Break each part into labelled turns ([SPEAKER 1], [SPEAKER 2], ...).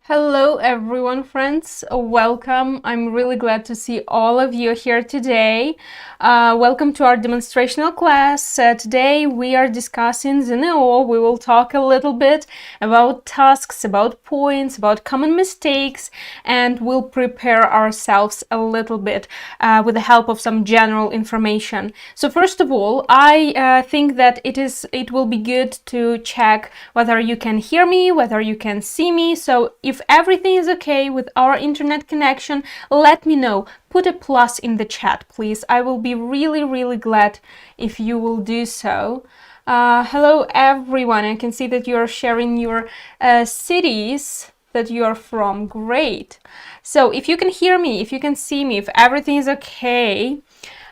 [SPEAKER 1] Hello everyone, friends. Welcome. I'm really glad to see all of you here today. Welcome to our demonstrational class. Today we are discussing ZNO. We will talk a little bit about tasks, about points, about common mistakes, and we'll prepare ourselves a little bit with the help of some general information. So first of all, I think that it will be good to check whether you can hear me, whether you can see me. So if everything is okay with our internet connection, let me know. Put a plus in the chat, please. I will be really glad if you will do so. Hello everyone. I can see that you are sharing your cities that you are from. Great. So if you can hear me, if you can see me, if everything is okay,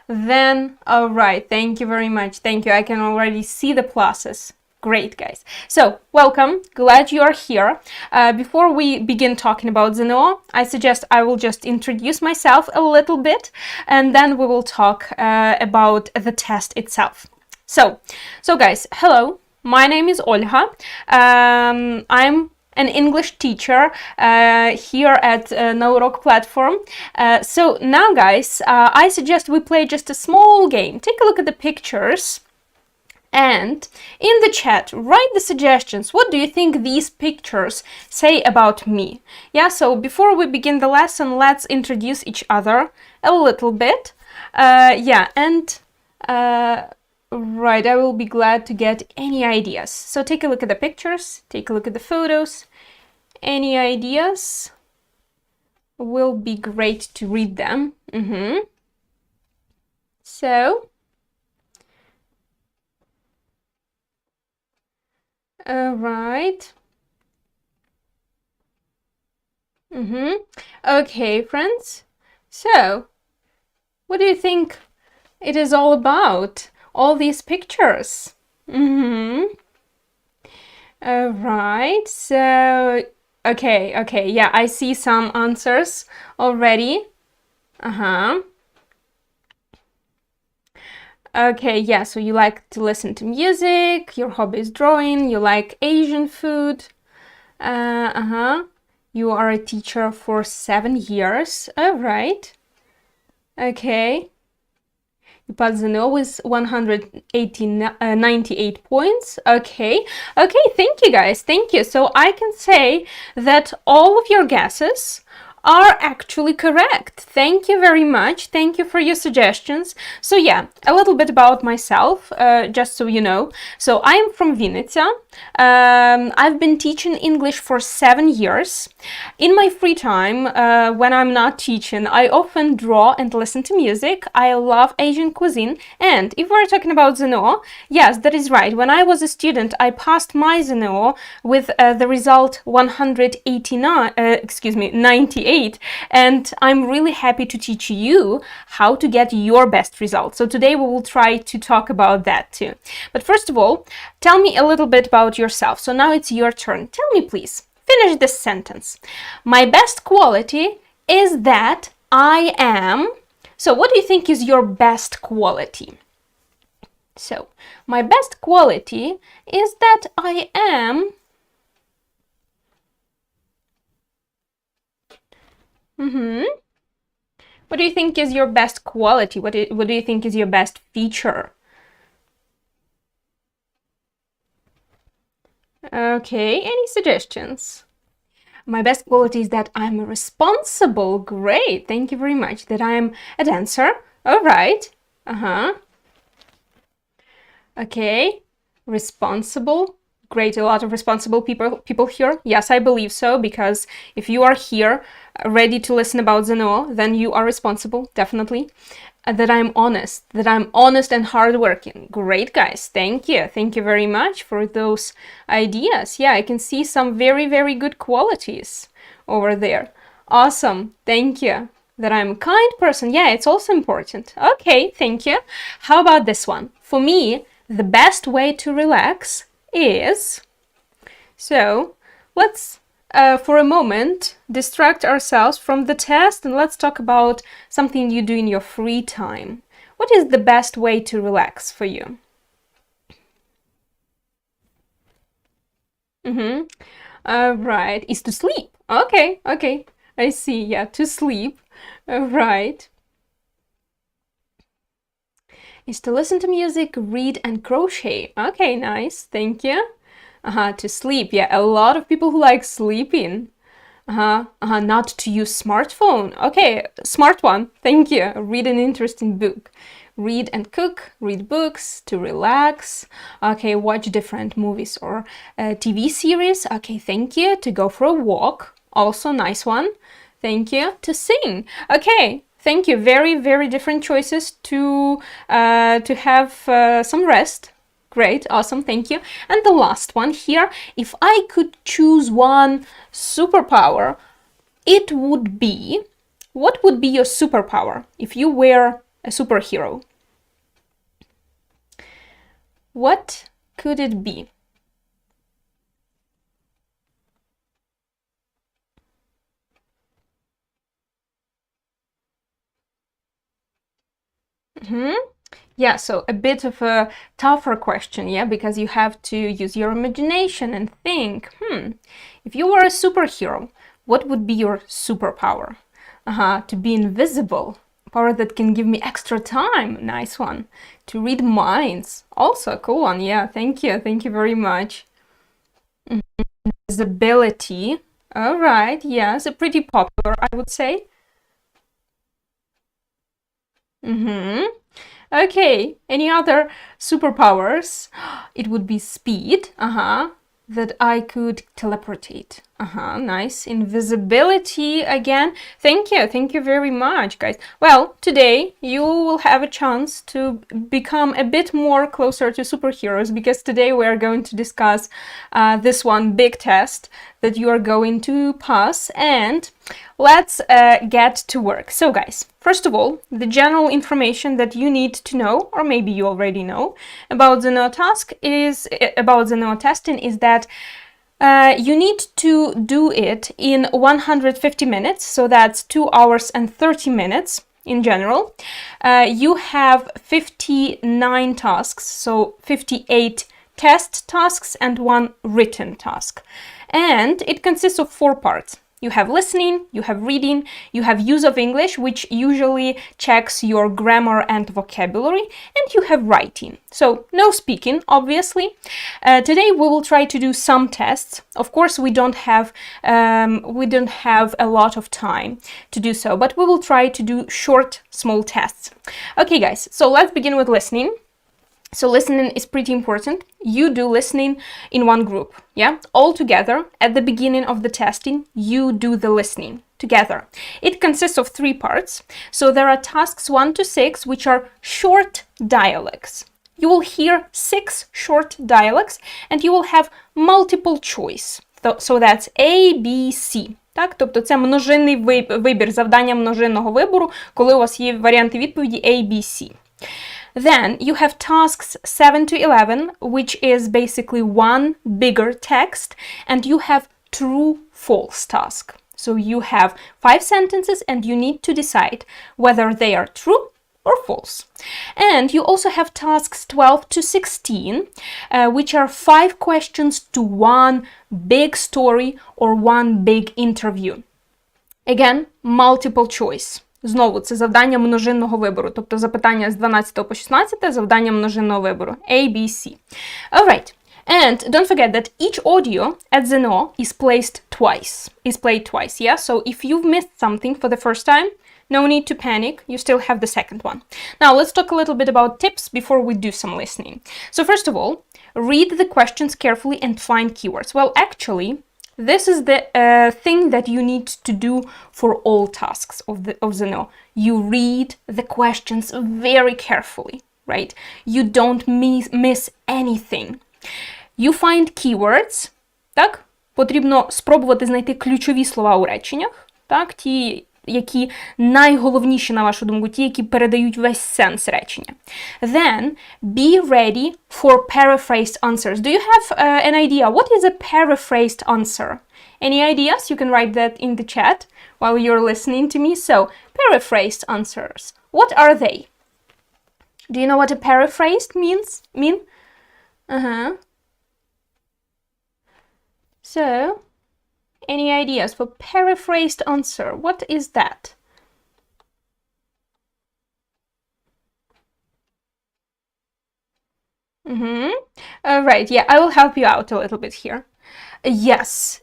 [SPEAKER 1] then all right. Thank you very much. Thank you. I can already see the pluses. Great, guys. So, welcome. Glad you are here. Before we begin talking about ZNO, I suggest I will just introduce myself a little bit, and then we will talk about the test itself. So guys, hello. My name is Olha. I'm an English teacher here at NoUrok platform. So now, guys, I suggest we play just a small game. Take a look at the pictures. And in the chat, write the suggestions. What do you think these pictures say about me? Yeah, so before we begin the lesson, let's introduce each other a little bit. Right, I will be glad to get any ideas. So take a look at the pictures, take a look at the photos. Any ideas? Will be great to read them. So, right. Okay, friends. So, what do you think it is all about? All these pictures. Right. So, okay. Yeah, I see some answers already. Okay, yeah, so you like to listen to music, your hobby is drawing, you like Asian food. You are a teacher for 7 years. All right. Okay. You passed ZNO with 98 points. Okay, thank you guys, thank you. So I can say that all of your guesses are actually correct. Thank you very much. Thank you for your suggestions. So yeah, a little bit about myself, just so you know. So I am from Vinnytsia. I've been teaching English for 7 years. In my free time, when I'm not teaching, I often draw and listen to music. I love Asian cuisine. And if we're talking about ZNO, yes, that is right. When I was a student, I passed my ZNO with the result 98, and I'm really happy to teach you how to get your best results. So today we will try to talk about that too. But first of all, tell me a little bit about yourself. So now it's your turn. Tell me, please, finish this sentence. My best quality is that I am. So what do you think is your best quality? So my best quality is that I am. What do you think is your best quality? What do you think is your best feature? Okay, any suggestions? My best quality is that I'm responsible. Great, thank you very much. That I'm a dancer. All right. Okay, responsible. Great, a lot of responsible people here. Yes, I believe so, because if you are here ready to listen about ZNO, then you are responsible, definitely. That I'm honest and hardworking. Great, guys, thank you very much for those ideas. Yeah, I can see some very good qualities over there. Awesome, thank you. That I'm a kind person. Yeah, it's also important. Okay, thank you. How about this one? For me, the best way to relax is, so let's for a moment distract ourselves from the test and let's talk about something you do in your free time. What is the best way to relax for you? Right, is to sleep. Okay, okay. I see. Yeah, to sleep. Right. Is to listen to music, read, and crochet. Okay, nice. Thank you. To sleep. Yeah, a lot of people who like sleeping. Not to use smartphone. Okay, smart one. Thank you. Read an interesting book. Read and cook, read books, to relax. Okay, watch different movies or TV series. Okay, thank you. To go for a walk. Also nice one. Thank you. To sing. Okay, thank you. Very, very different choices to have some rest. Great, awesome, thank you. And the last one here, if I could choose one superpower, it would be, what would be your superpower if you were a superhero? What could it be? Yeah, so a bit of a tougher question, yeah, because you have to use your imagination and think, if you were a superhero, what would be your superpower? To be invisible, power that can give me extra time, nice one. To read minds, also a cool one, yeah, thank you very much. Visibility, all right, yes, a pretty popular, I would say. Okay, any other superpowers? It would be speed, that I could teleportate. Nice. Invisibility again. Thank you very much, guys. Well, today you will have a chance to become a bit more closer to superheroes, because today we are going to discuss this one big test that you are going to pass, and let's get to work. So guys, first of all, the general information that you need to know, or maybe you already know, about ZNO testing is that you need to do it in 150 minutes, so that's 2 hours and 30 minutes in general. You have 59 tasks, so 58 test tasks and 1 written task. And it consists of 4 parts. You have listening, you have reading, you have use of English, which usually checks your grammar and vocabulary, and you have writing. So no speaking, obviously. Today we will try to do some tests. Of course, we don't have a lot of time to do so, but we will try to do short, small tests. Okay, guys, so let's begin with listening. So listening is pretty important. You do listening in one group, yeah? All together, at the beginning of the testing, you do the listening together. It consists of 3 parts. So there are tasks 1 to 6, which are short dialogues. You will hear 6 short dialogues, and you will have multiple choice. So that's A, B, C. Так? Тобто це множинний вибір, завдання множинного вибору, коли у вас є варіанти відповіді A, B, C. Then you have tasks 7 to 11, which is basically one bigger text, and you have true-false task. So you have 5 sentences and you need to decide whether they are true or false. And you also have tasks 12 to 16, which are 5 questions to one big story or one big interview. Again, multiple choice. Знову, це завдання множинного вибору, тобто запитання з 12 по 16, завдання множинного вибору. A, B, C. Alright. And don't forget that each audio at ZNO is played twice, yeah? So if you've missed something for the first time, no need to panic, you still have the second one. Now, let's talk a little bit about tips before we do some listening. So first of all, read the questions carefully and find keywords. Well, actually, this is the thing that you need to do for all tasks of ZNO. You read the questions very carefully, right? You don't miss anything. You find keywords, так? Потрібно спробувати знайти ключові слова у реченнях, так? Ті, які найголовніші, на вашу думку, ті, які передають весь сенс речення. Then, be ready for paraphrased answers. Do you have an idea? What is a paraphrased answer? Any ideas? You can write that in the chat while you're listening to me. So, paraphrased answers. What are they? Do you know what a paraphrased mean? So, Any ideas for paraphrased answer? What is that? Right, yeah, I will help you out a little bit here. Yes,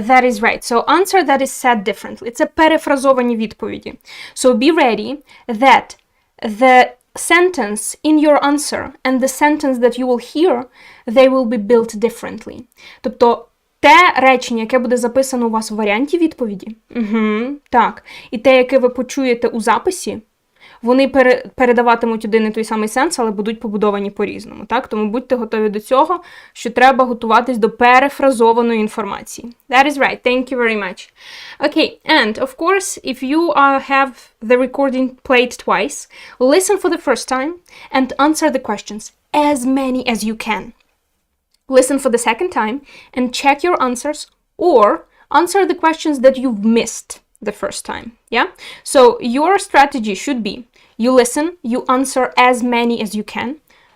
[SPEAKER 1] that is right. So answer that is said differently. Це перефразовані відповіді. So be ready that the sentence in your answer and the sentence that you will hear, they will be built differently. Тобто те речення, яке буде записано у вас в варіанті відповіді, так, і те, яке ви почуєте у записі, вони передаватимуть один і той самий сенс, але будуть побудовані по-різному. Так? Тому будьте готові до цього, що треба готуватись до перефразованої інформації. That is right. Thank you very much. Okay, and of course, if you have the recording played twice, listen for the first time and answer the questions, as many as you can. Listen for the second time and check your answers, or answer the questions that you've missed the first time. Yeah? So your strategy should be, you listen, you answer as many as you can,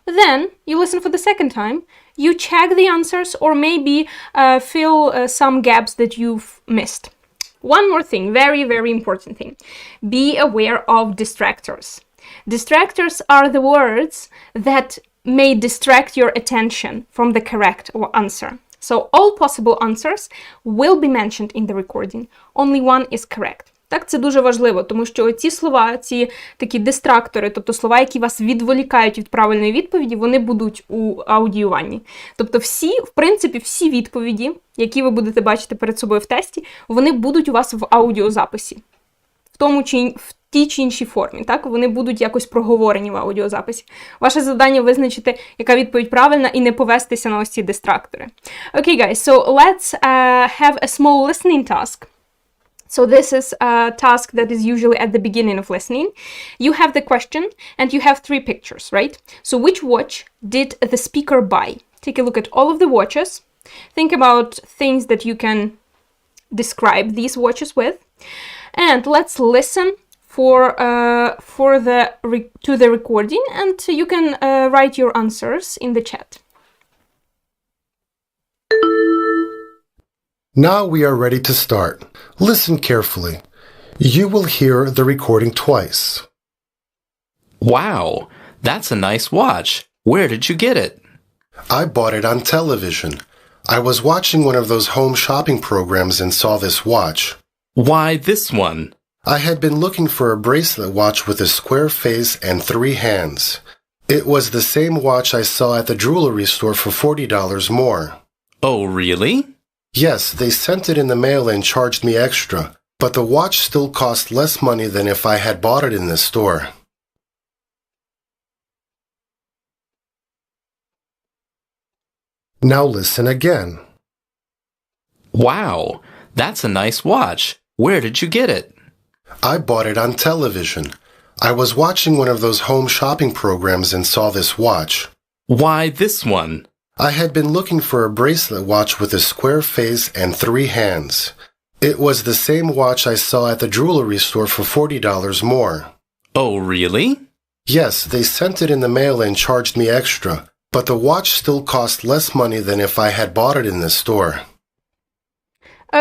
[SPEAKER 1] then you listen for the second time, you check the answers, or maybe fill some gaps that you've missed. One more thing, very, very important thing. Be aware of distractors. Distractors are the words that may distract your attention from the correct answer. So all possible answers will be mentioned in the recording. Only one is correct. Так, це дуже важливо, тому що ці слова, ці такі дистрактори, тобто слова, які вас відволікають від правильної відповіді, вони будуть у аудіюванні. Тобто в принципі, всі відповіді, які ви будете бачити перед собою в тесті, вони будуть у вас в аудіозаписі. В тій чи іншій формі, так? Вони будуть якось проговорені в аудіозаписі. Ваше завдання визначити, яка відповідь правильна, і не повестися на ось ці дистрактори. Okay, guys, so let's have a small listening task. So this is a task that is usually at the beginning of listening. You have the question and you have 3 pictures, right? So which watch did the speaker buy? Take a look at all of the watches. Think about things that you can describe these watches with. And let's listen to the recording, and you can write your answers in the chat.
[SPEAKER 2] Now we are ready to start. Listen carefully. You will hear the recording twice.
[SPEAKER 3] Wow, that's a nice watch. Where did you get it?
[SPEAKER 2] I bought it on television. I was watching one of those home shopping programs and saw this watch.
[SPEAKER 3] Why this one?
[SPEAKER 2] I had been looking for a bracelet watch with a square face and 3 hands. It was the same watch I saw at the jewelry store for $40 more.
[SPEAKER 3] Oh, really?
[SPEAKER 2] Yes, they sent it in the mail and charged me extra, but the watch still cost less money than if I had bought it in the store. Now listen again.
[SPEAKER 3] Wow, that's a nice watch. Where did you get it?
[SPEAKER 2] I bought it on television. I was watching one of those home shopping programs and saw this watch.
[SPEAKER 3] Why this one?
[SPEAKER 2] I had been looking for a bracelet watch with a square face and 3 hands. It was the same watch I saw at the jewelry store for $40 more.
[SPEAKER 3] Oh, really?
[SPEAKER 2] Yes, they sent it in the mail and charged me extra, but the watch still cost less money than if I had bought it in the store.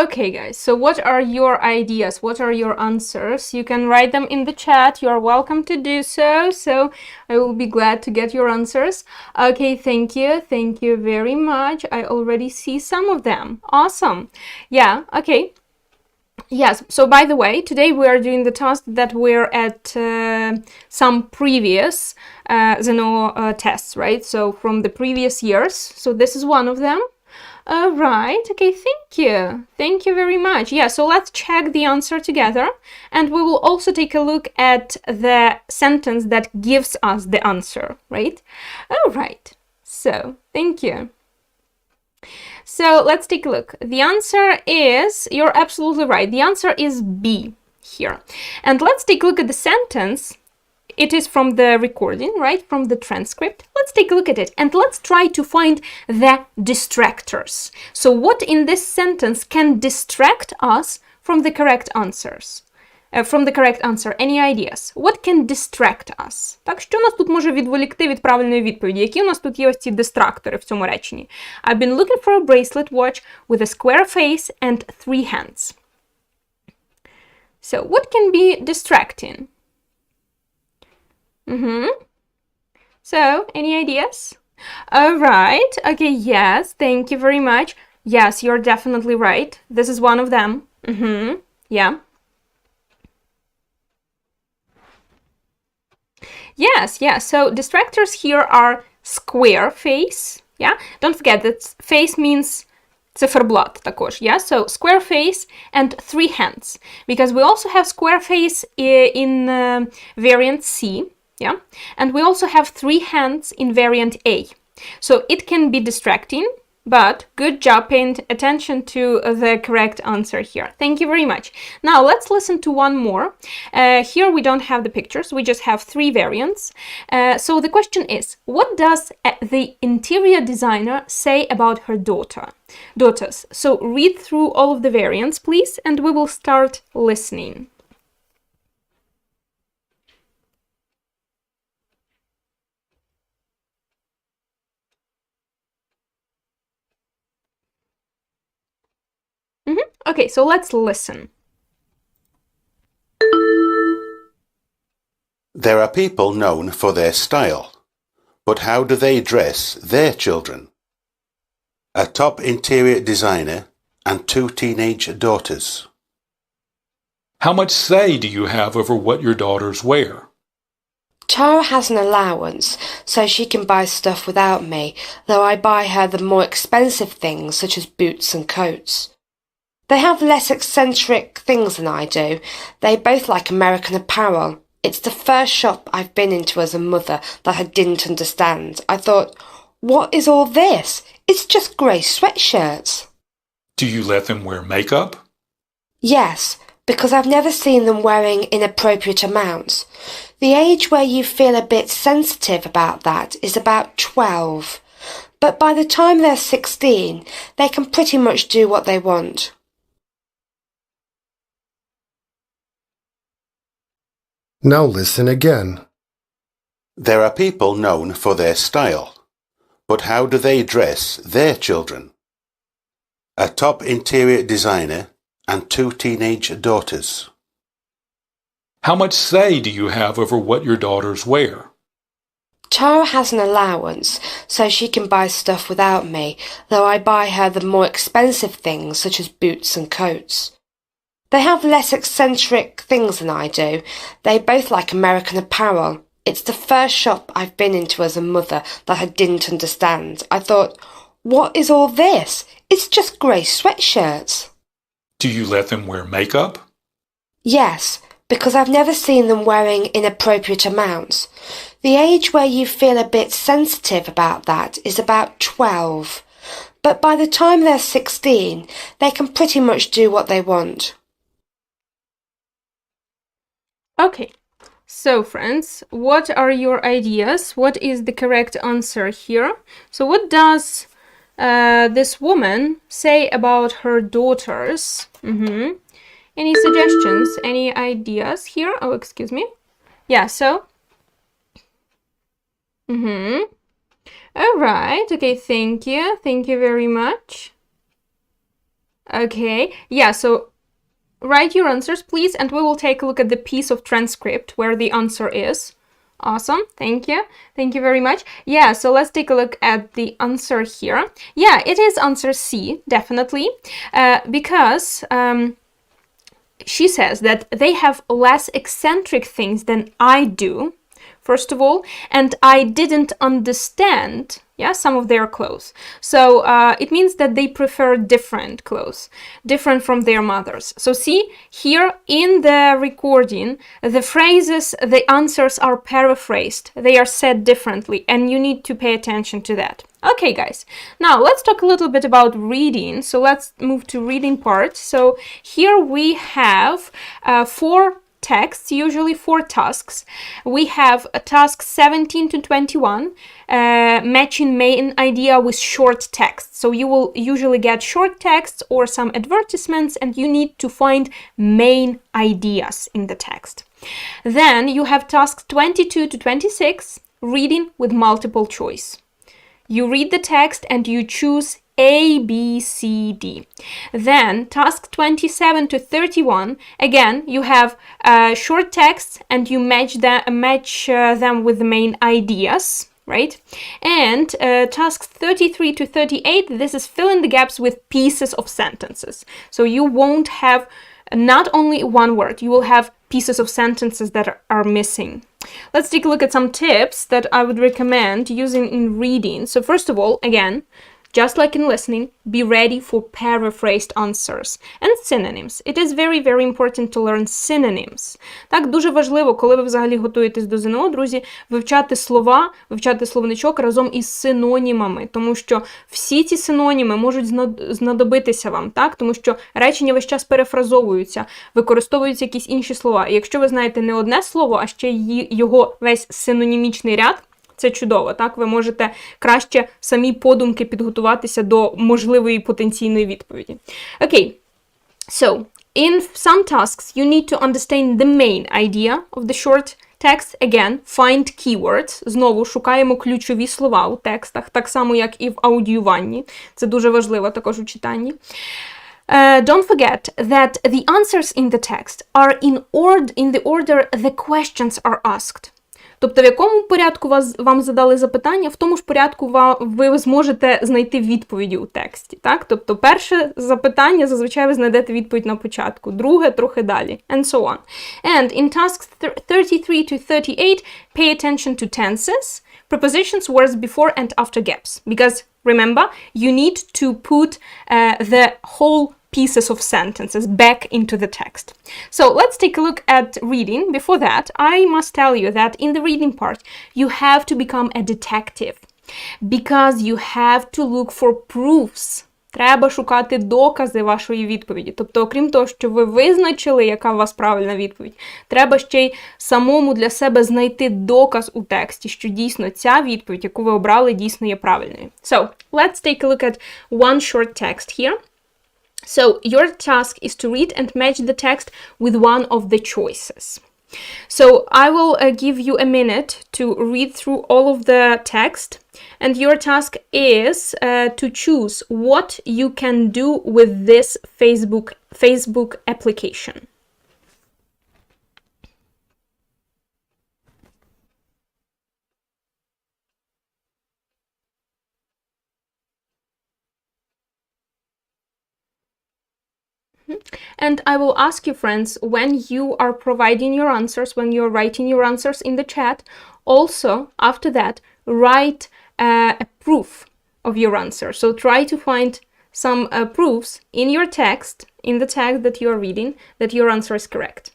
[SPEAKER 1] Okay, guys, so what are your ideas? What are your answers? You can write them in the chat. You are welcome to do so. So I will be glad to get your answers. Okay, thank you. Thank you very much. I already see some of them. Awesome. Yeah, okay. Yes, so by the way, today we are doing the task that we're at some previous ZNO tests, right? So from the previous years. So this is one of them. Right, okay, thank you. Thank you very much. Yeah, so let's check the answer together, and we will also take a look at the sentence that gives us the answer, right? All right, so thank you. So let's take a look. The answer is, you're absolutely right, the answer is B here. And let's take a look at the sentence. It is from the recording, right? From the transcript. Let's take a look at it and let's try to find the distractors. So what in this sentence can distract us from the correct answers? from the correct answer. Any ideas? What can distract us? Так, що нас тут може відволікти від правильної відповіді? Які у нас тут є ось ці дистрактори в цьому реченні? I've been looking for a bracelet watch with a square face and 3 hands. So, what can be distracting? So, any ideas? All right. Okay, yes, thank you very much. Yes, you're definitely right. This is one of them. Yeah. Yes, yeah. So distractors here are square face. Yeah. Don't forget that face means циферблат також. Yeah. So square face and 3 hands, because we also have square face in variant C. Yeah. And we also have 3 hands in variant A. So it can be distracting. But good job paying attention to the correct answer here. Thank you very much. Now let's listen to one more. Here we don't have the pictures, we just have 3 variants. So the question is, what does the interior designer say about her daughters? So read through all of the variants, please, and we will start listening. Okay, so let's listen.
[SPEAKER 4] There are people known for their style, but how do they dress their children? A top interior designer and 2 teenage daughters.
[SPEAKER 5] How much say do you have over what your daughters wear?
[SPEAKER 6] Tara has an allowance, so she can buy stuff without me, though I buy her the more expensive things such as boots and coats. They have less eccentric things than I do. They both like American apparel. It's the first shop I've been into as a mother that I didn't understand. I thought, what is all this? It's just grey sweatshirts.
[SPEAKER 5] Do you let them wear makeup?
[SPEAKER 6] Yes, because I've never seen them wearing inappropriate amounts. The age where you feel a bit sensitive about that is about 12. But by the time they're 16, they can pretty much do what they want.
[SPEAKER 2] Now listen again.
[SPEAKER 4] There are people known for their style, but how do they dress their children? A top interior designer and 2 teenage daughters.
[SPEAKER 5] How much say do you have over what your daughters wear?
[SPEAKER 6] Tara has an allowance, so she can buy stuff without me, though I buy her the more expensive things such as boots and coats. They have less eccentric things than I do. They both like American apparel. It's the first shop I've been into as a mother that I didn't understand. I thought, what is all this? It's just grey sweatshirts.
[SPEAKER 5] Do you let them wear makeup?
[SPEAKER 6] Yes, because I've never seen them wearing inappropriate amounts. The age where you feel a bit sensitive about that is about 12. But by the time they're 16, they can pretty much do what they want.
[SPEAKER 1] Okay, so friends, what are your ideas? What is the correct answer here? So what does this woman say about her daughters? Any suggestions? Any ideas here? Oh, excuse me. Yeah, so. All right. Okay, thank you. Thank you very much. Okay. Yeah, so write your answers, please, and we will take a look at the piece of transcript where the answer is. Awesome. Thank you. Thank you very much. Yeah, so let's take a look at the answer here. Yeah, it is answer C, definitely, because she says that they have less eccentric things than I do, first of all, and I didn't understand, some of their clothes. So it means that they prefer different clothes, different from their mothers. So see, here in the recording, the phrases, the answers are paraphrased. They are said differently, and you need to pay attention to that. Okay, guys, now let's talk a little bit about reading. So let's move to reading part. So here we have 4 texts, usually 4 tasks. We have tasks 17 to 21, matching main idea with short text. So you will usually get short texts or some advertisements, and you need to find main ideas in the text. Then you have tasks 22 to 26, reading with multiple choice. You read the text and you choose A, B, C, D. Then task 27 to 31, again, you have short texts and you match them with the main ideas, right? And tasks 33 to 38, this is fill in the gaps with pieces of sentences. So you won't have not only one word, you will have pieces of sentences that are missing. Let's take a look at some tips that I would recommend using in reading. So first of all, again, just like in listening, be ready for paraphrased answers and synonyms. It is very, very important to learn synonyms. Так, дуже важливо, коли ви взагалі готуєтесь до ЗНО, друзі, вивчати слова, вивчати словничок разом із синонімами, тому що всі ці синоніми можуть знадобитися вам, так? Тому що речення весь час перефразовуються, використовуються якісь інші слова. І якщо ви знаєте не одне слово, а ще його весь синонімічний ряд, це чудово, так? Ви можете краще самі подумки підготуватися до можливої потенційної відповіді. Окей. So, in some tasks, you need to understand the main idea of the short text. Again, find keywords. Знову шукаємо ключові слова у текстах, так само, як і в аудіюванні. Це дуже важливо також у читанні. Don't forget that the answers in the text are in the order the questions are asked. Тобто, в якому порядку вам задали запитання, в тому ж порядку ви зможете знайти відповіді у тексті. Так? Тобто, перше запитання, зазвичай ви знайдете відповідь на початку, друге трохи далі, and so on. And in tasks 33 to 38, pay attention to tenses, prepositions, words before and after gaps. Because, remember, you need to put the whole pieces of sentences back into the text. So let's take a look at reading. Before that, I must tell you that in the reading part, you have to become a detective because you have to look for proofs. Треба шукати докази вашої відповіді. Тобто, окрім того, що ви визначили, яка у вас правильна відповідь, треба ще й самому для себе знайти доказ у тексті, що дійсно ця відповідь, яку ви обрали, дійсно є правильною. So, let's take a look at one short text here. So, your task is to read and match the text with one of the choices. So, I will give you a minute to read through all of the text, and your task is to choose what you can do with this Facebook application. And I will ask you, friends, when you are providing your answers, when you're writing your answers in the chat, also, after that, write a proof of your answer. So try to find some proofs in your text, in the text that you are reading, that your answer is correct.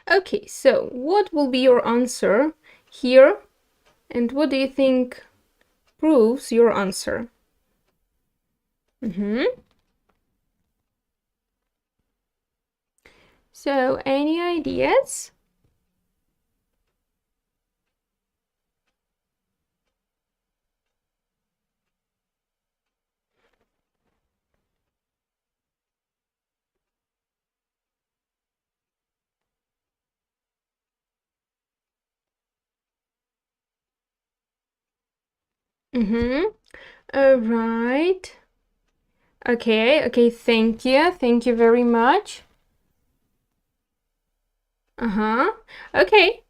[SPEAKER 1] Okay, so what will be your answer here? And what do you think proves your answer? So, any ideas? All right. Okay, thank you. Thank you very much. Okay.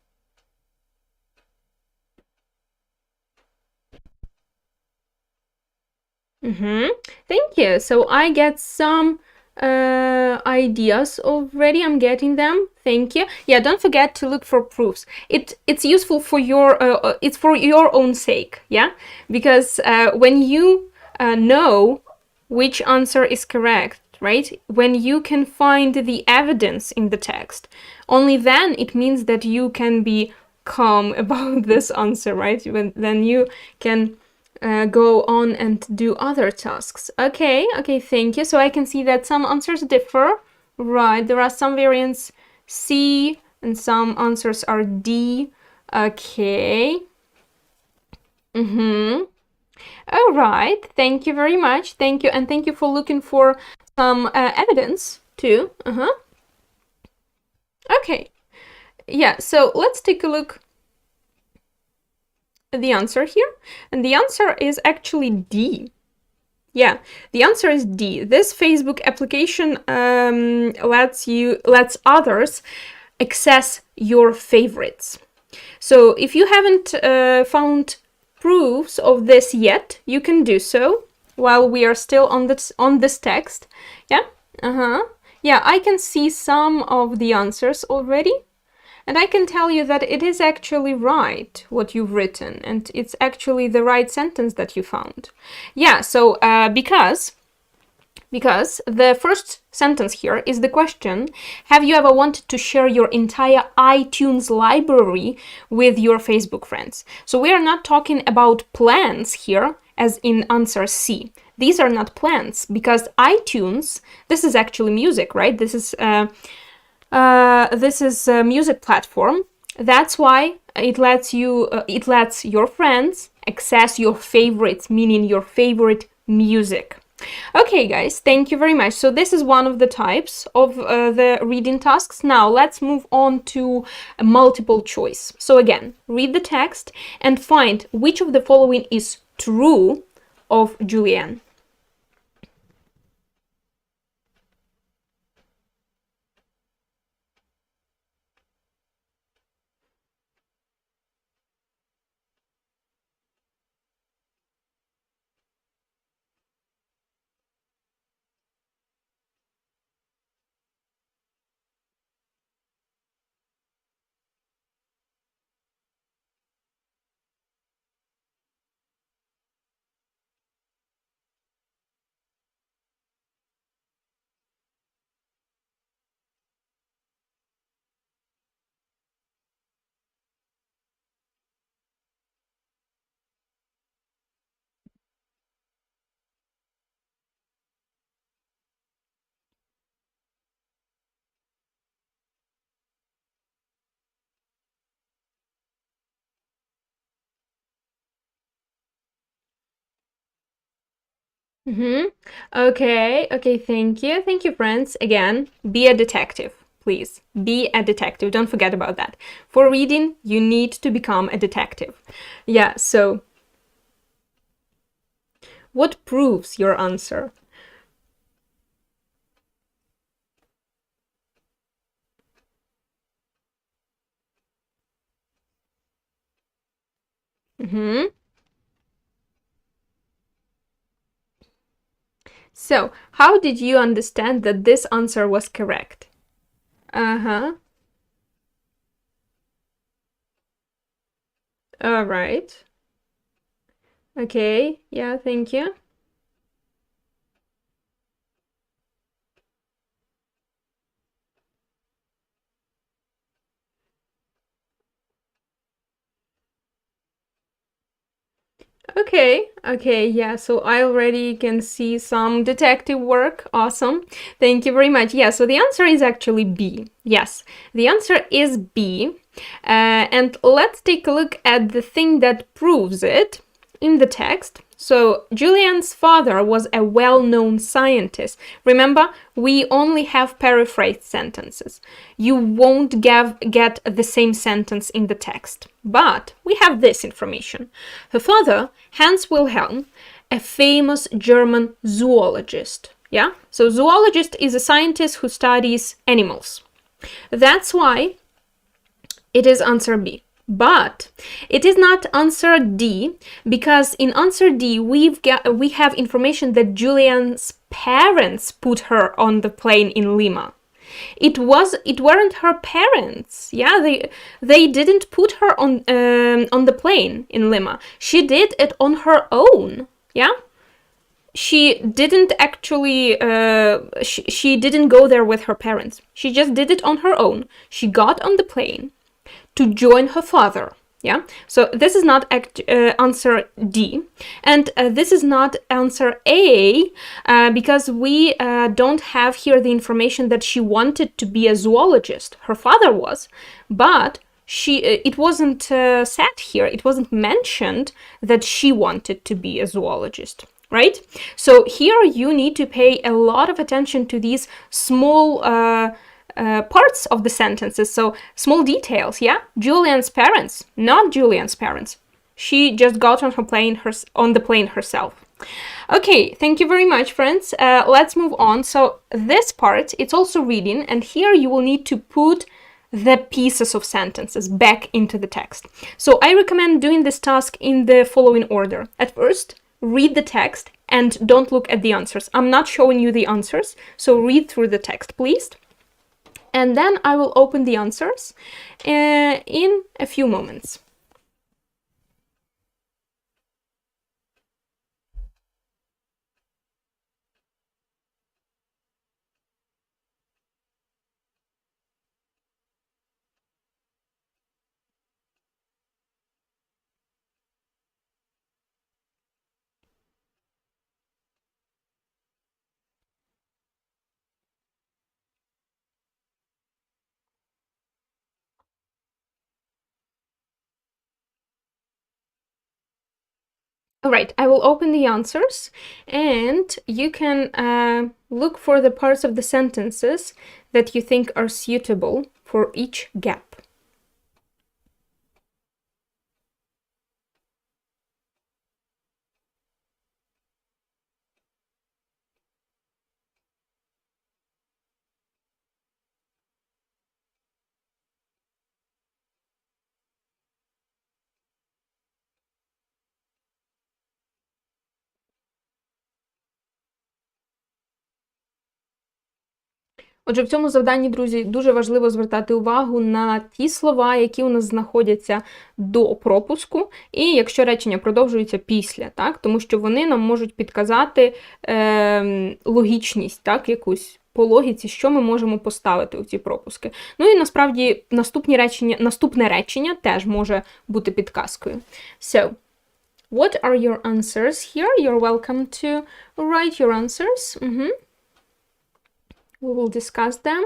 [SPEAKER 1] Thank you. So I get some ideas already. I'm getting them. Thank you. Yeah, don't forget to look for proofs. It's useful for your it's for your own sake. Yeah, because when you know which answer is correct, right? When you can find the evidence in the text, only then it means that you can be calm about this answer, right? Then you can go on and do other tasks. Okay, thank you. So I can see that some answers differ, right? There are some variants C and some answers are D. Okay. All right, thank you very much. Thank you, and thank you for looking for some evidence too. Okay, yeah, so let's take a look at the answer here. And the answer is actually D. Yeah, the answer is D. This Facebook application lets others access your favorites. So if you haven't found proofs of this yet, you can do so while we are still on this text. Yeah, yeah, I can see some of the answers already, and I can tell you that it is actually right what you've written, and it's actually the right sentence that you found. Yeah, so because the first sentence here is the question, have you ever wanted to share your entire iTunes library with your Facebook friends? So we are not talking about plans here, as in answer C. These are not plans, because iTunes, this is actually music, right? This is a music platform. That's why it lets your friends access your favorites, meaning your favorite music. Okay, guys, thank you very much. So this is one of the types of the reading tasks. Now let's move on to a multiple choice. So again, read the text and find which of the following is true of Julianne. Okay, thank you. Thank you, friends. Again, be a detective, please. Be a detective. Don't forget about that. For reading, you need to become a detective. Yeah, so what proves your answer? So, how did you understand that this answer was correct? All right. Okay, yeah, thank you. Okay, yeah, so I already can see some detective work. Awesome. Thank you very much. Yeah, so the answer is actually B. Yes, the answer is B. And let's take a look at the thing that proves it. in the text. So Julian's father was a well-known scientist. Remember, we only have paraphrased sentences. You won't get the same sentence in the text. But we have this information. Her father, Hans Wilhelm, a famous German zoologist. Yeah? So zoologist is a scientist who studies animals. That's why it is answer B. But it is not answer D, because in answer D we have information that Julian's parents put her on the plane in Lima. It weren't her parents. Yeah, they didn't put her on the plane in Lima. She did it on her own. Yeah. She didn't actually, she didn't go there with her parents. She just did it on her own. She got on the plane to join her father. Yeah, so this is not answer D, and this is not answer A, because we don't have here the information that she wanted to be a zoologist. Her father was, but it wasn't said here. It wasn't mentioned that she wanted to be a zoologist. Right? So here you need to pay a lot of attention to these small parts of the sentences, so small details. Yeah, Julian's parents, not Julian's parents. She just got on the plane herself. Okay, thank you very much, friends. Let's move on. So this part, it's also reading, and here you will need to put the pieces of sentences back into the text. So I recommend doing this task in the following order. At first, read the text and don't look at the answers. I'm not showing you the answers, so read through the text, please. And then I will open the answers in a few moments. All right, I will open the answers, and you can look for the parts of the sentences that you think are suitable for each gap. Отже, в цьому завданні, друзі, дуже важливо звертати увагу на ті слова, які у нас знаходяться до пропуску, і якщо речення продовжується після, так, тому що вони нам можуть підказати логічність, так, якусь по логіці, що ми можемо поставити у ці пропуски. Ну і насправді наступне речення теж може бути підказкою. So, what are your answers here? You're welcome to write your answers. We will discuss them.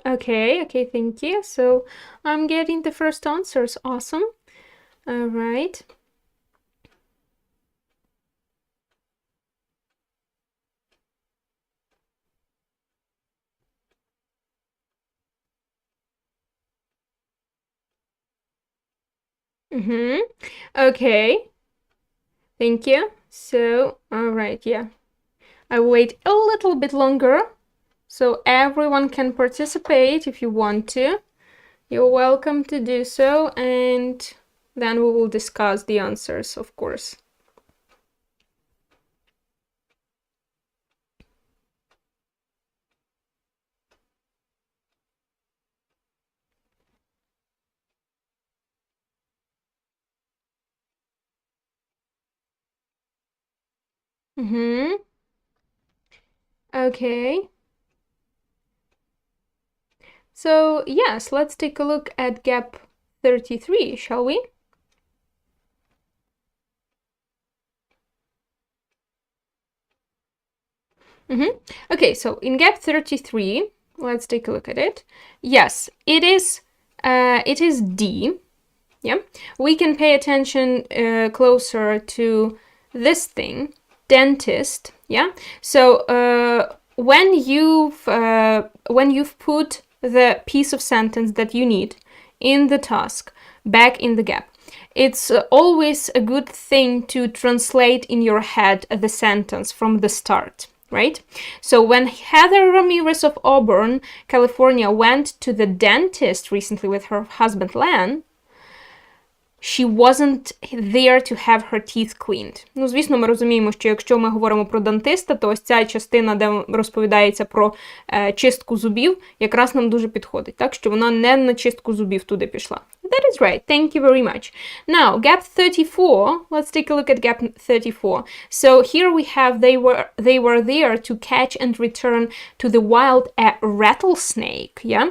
[SPEAKER 1] Okay, thank you. So I'm getting the first answers. Awesome. All right. Okay. Thank you. So, all right, yeah. I wait a little bit longer so everyone can participate if you want to. You're welcome to do so, and then we will discuss the answers, of course. Okay. So, yes, let's take a look at gap 33, shall we? Okay, so in gap 33, let's take a look at it. Yes, it is D. Yeah, we can pay attention closer to this thing, dentist. Yeah, so when you've put the piece of sentence that you need in the task back in the gap, it's always a good thing to translate in your head the sentence from the start. Right? So when Heather Ramirez of Auburn, California, went to the dentist recently with her husband Len, she wasn't there to have her teeth cleaned. Ну, звісно, ми розуміємо, що якщо ми говоримо про дантиста, то ось ця частина, де розповідається про чистку зубів, якраз нам дуже підходить, так? Що вона не на чистку зубів туди пішла. That is right. Thank you very much. Now, gap 34. Let's take a look at gap 34. So here we have they were there to catch and return to the wild a rattlesnake. Yeah?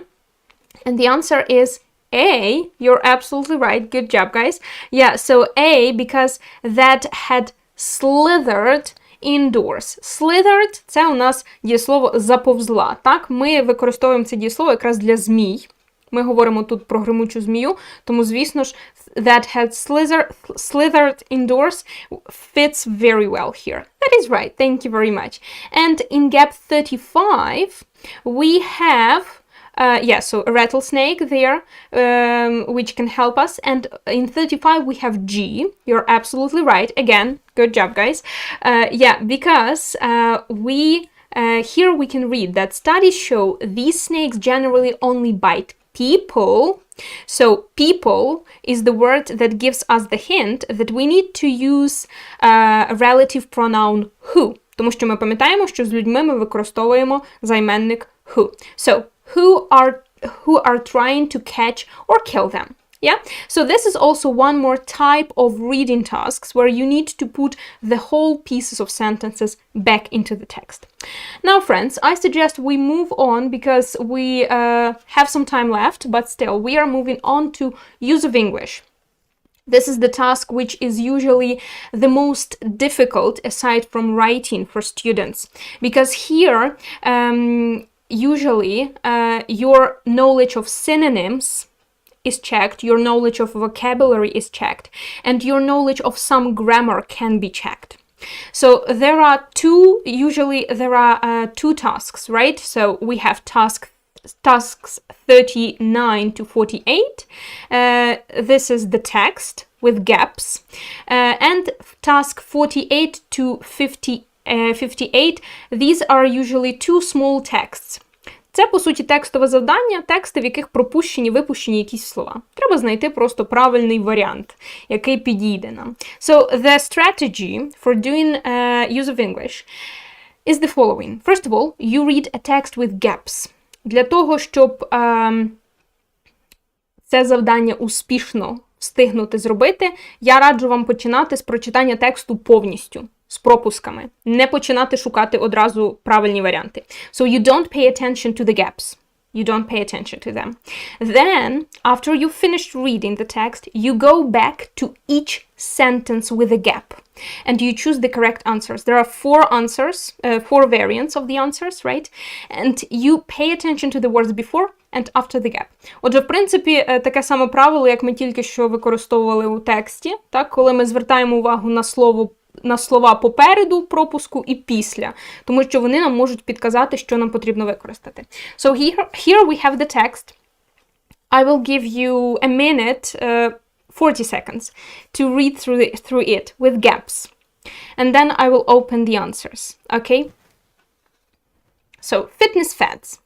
[SPEAKER 1] And the answer is A. You're absolutely right. Good job, guys. Yeah, so A, because that had slithered indoors. Slithered – це у нас дієслово заповзла. Так, ми використовуємо це дієслово якраз для змій. Ми говоримо тут про гримучу змію, тому, звісно ж, that had slithered indoors fits very well here. That is right. Thank you very much. And in gap 35, we have so a rattlesnake there, which can help us. And in 35, we have G. You're absolutely right. Again, good job, guys. Because here we can read that studies show these snakes generally only bite people. So people is the word that gives us the hint that we need to use a relative pronoun who. Тому що ми пам'ятаємо, що з людьми ми використовуємо займенник who. So, who are trying to catch or kill them. Yeah? So this is also one more type of reading tasks where you need to put the whole pieces of sentences back into the text. Now, friends, I suggest we move on because we have some time left, but still, we are moving on to use of English. This is the task which is usually the most difficult aside from writing for students, because here usually your knowledge of synonyms is checked, your knowledge of vocabulary is checked, and your knowledge of some grammar can be checked. So there are two tasks, right? So we have tasks 39 to 48. This is the text with gaps. And task 48 to 58, these are usually two small texts. Це, по суті, текстове завдання, тексти, в яких пропущені, випущені якісь слова. Треба знайти просто правильний варіант, який підійде нам. So, the strategy for doing use of English is the following. First of all, you read a text with gaps. Для того, щоб це завдання успішно встигнути зробити, я раджу вам починати з прочитання тексту повністю. З пропусками. Не починати шукати одразу правильні варіанти. So you don't pay attention to the gaps. You don't pay attention to them. Then, after you finished reading the text, you go back to each sentence with a gap. And you choose the correct answers. There are four variants of the answers, right? And you pay attention to the words before and after the gap. Отже, в принципі, таке саме правило, як ми тільки що використовували у тексті, так, коли ми звертаємо увагу на слова попереду пропуску і після, тому що вони нам можуть підказати, що нам потрібно використати. So here we have the text. I will give you a minute, 40 seconds, to read through it with gaps. And then I will open the answers, okay? So, fitness fads.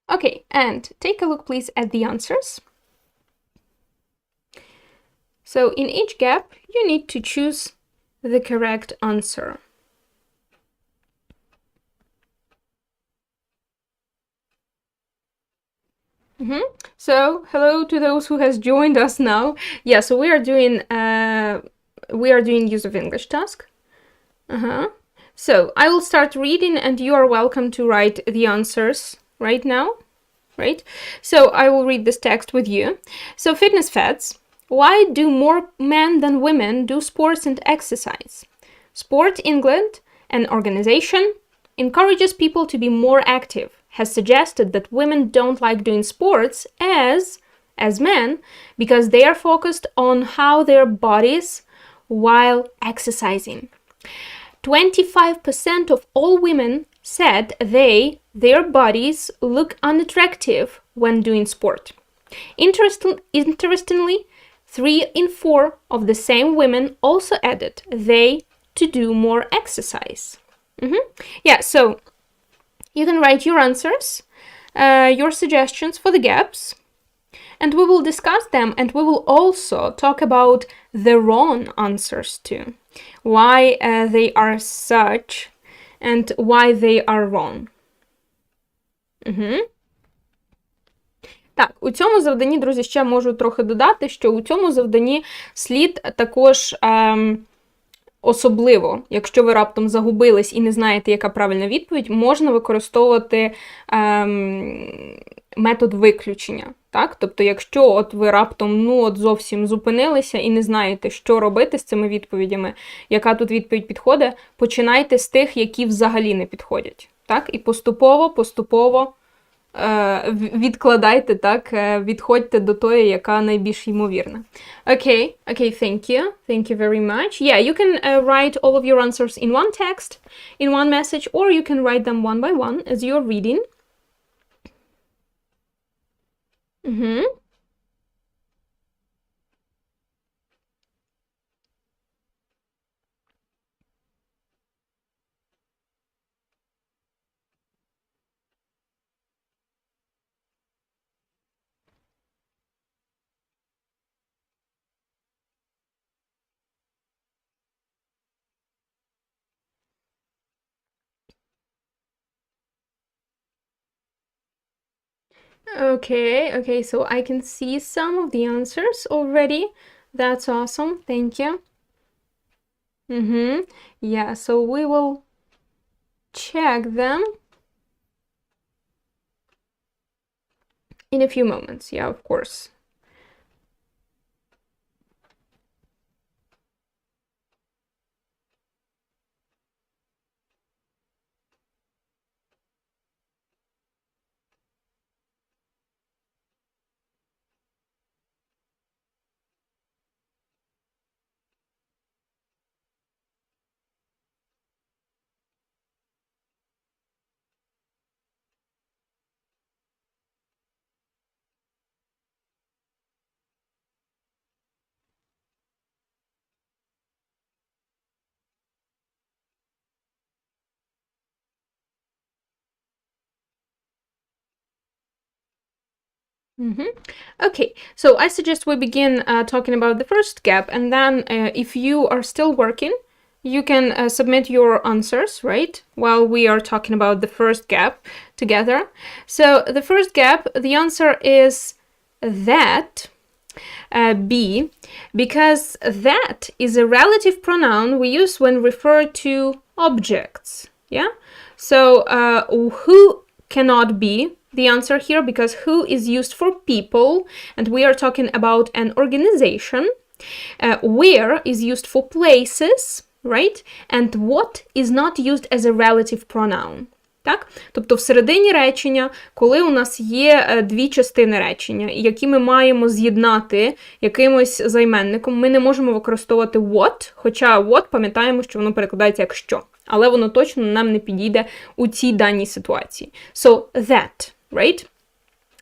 [SPEAKER 1] Okay, and take a look, please, at the answers. So in each gap, you need to choose the correct answer. So, hello to those who has joined us now. Yeah, so we are doing use of English task. So, I will start reading and you are welcome to write the answers right now, right? So, I will read this text with you. So, fitness fads. Why do more men than women do sports and exercise? Sport England, an organization, encourages people to be more active, has suggested that women don't like doing sports as men because they are focused on how their bodies while exercising. 25% of all women said their bodies look unattractive when doing sport. Interestingly, 3 in 4 of the same women also added to do more exercise. Yeah, so you can write your answers, your suggestions for the gaps, and we will discuss them, and we will also talk about the wrong answers too. Why they are such and why they are wrong. Так, у цьому завданні, друзі, ще можу трохи додати, що у цьому завданні слід також особливо, якщо ви раптом загубились і не знаєте, яка правильна відповідь, можна використовувати метод виключення. Так? Тобто, якщо от ви раптом зовсім зупинилися і не знаєте, що робити з цими відповідями, яка тут відповідь підходить, починайте з тих, які взагалі не підходять. Так? І поступово відкладайте, так, відходьте до тої, яка найбільш ймовірна. Okay, thank you. Thank you very much. Yeah, you can write all of your answers in one text, in one message, or you can write them one by one as you're reading. Okay, so I can see some of the answers already. That's awesome, thank you. Yeah, so we will check them in a few moments, yeah, of course. Okay, so I suggest we begin talking about the first gap, and then if you are still working, you can submit your answers, right, while we are talking about the first gap together. So the first gap, the answer is that, B, because that is a relative pronoun we use when referred to objects, yeah? So who cannot be the answer here, because who is used for people, and we are talking about an organization. Where is used for places, right? And what is not used as a relative pronoun. Так? Тобто всередині речення, коли у нас є дві частини речення, які ми маємо з'єднати якимось займенником, ми не можемо використовувати what, хоча what, пам'ятаємо, що воно перекладається як що. Але воно точно нам не підійде у цій даній ситуації. So, that. Right?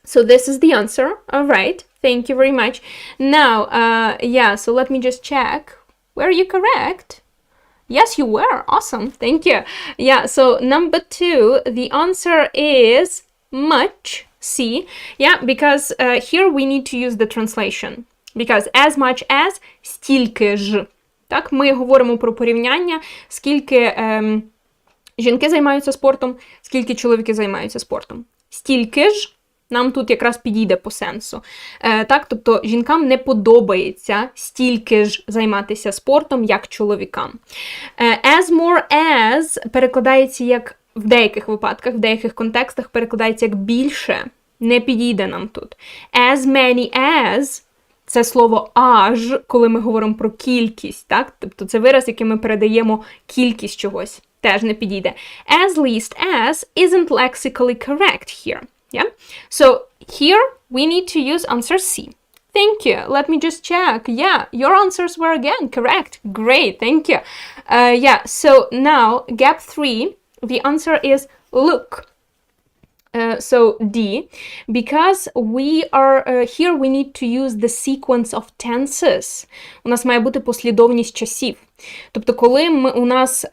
[SPEAKER 1] So this is the answer. All right. Thank you very much. Now, yeah, so let me just check. Were you correct? Yes, you were. Awesome. Thank you. Yeah, so number 2, the answer is much. C. Yeah, because here we need to use the translation. Because as much as, стільки ж. Так, ми говоримо про порівняння, скільки жінки займаються спортом, скільки чоловіки займаються спортом. Стільки ж, нам тут якраз підійде по сенсу. Так, тобто жінкам не подобається стільки ж займатися спортом, як чоловікам. As more as перекладається як в деяких випадках, в деяких контекстах перекладається як більше, не підійде нам тут. As many as це слово аж, коли ми говоримо про кількість, так? Тобто це вираз, який ми передаємо кількість чогось. Теж не підійде. As least as isn't lexically correct here. Yeah? So here we need to use answer C. Thank you. Let me just check. Yeah, your answers were again correct. Great, thank you. Yeah, so now gap 3, the answer is look. So D, because we are here we need to use the sequence of tenses. У нас має бути послідовність часів. Тобто, коли у нас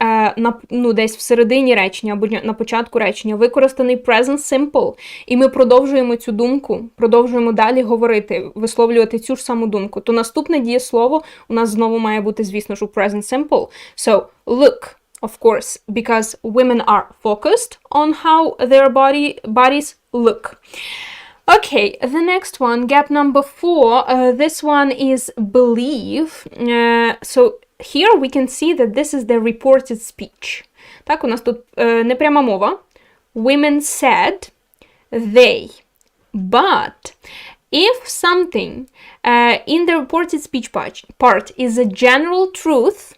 [SPEAKER 1] десь всередині речення або на початку речення використаний present simple, і ми продовжуємо цю думку, продовжуємо далі говорити, висловлювати цю ж саму думку, то наступне дієслово у нас знову має бути, звісно ж, у present simple. So, look. Of course, because women are focused on how their bodies look. Okay, the next one, gap number 4, this one is believe. So here we can see that this is the reported speech. Так, у нас тут непряма мова. Women said, they. But if something in the reported speech part is a general truth,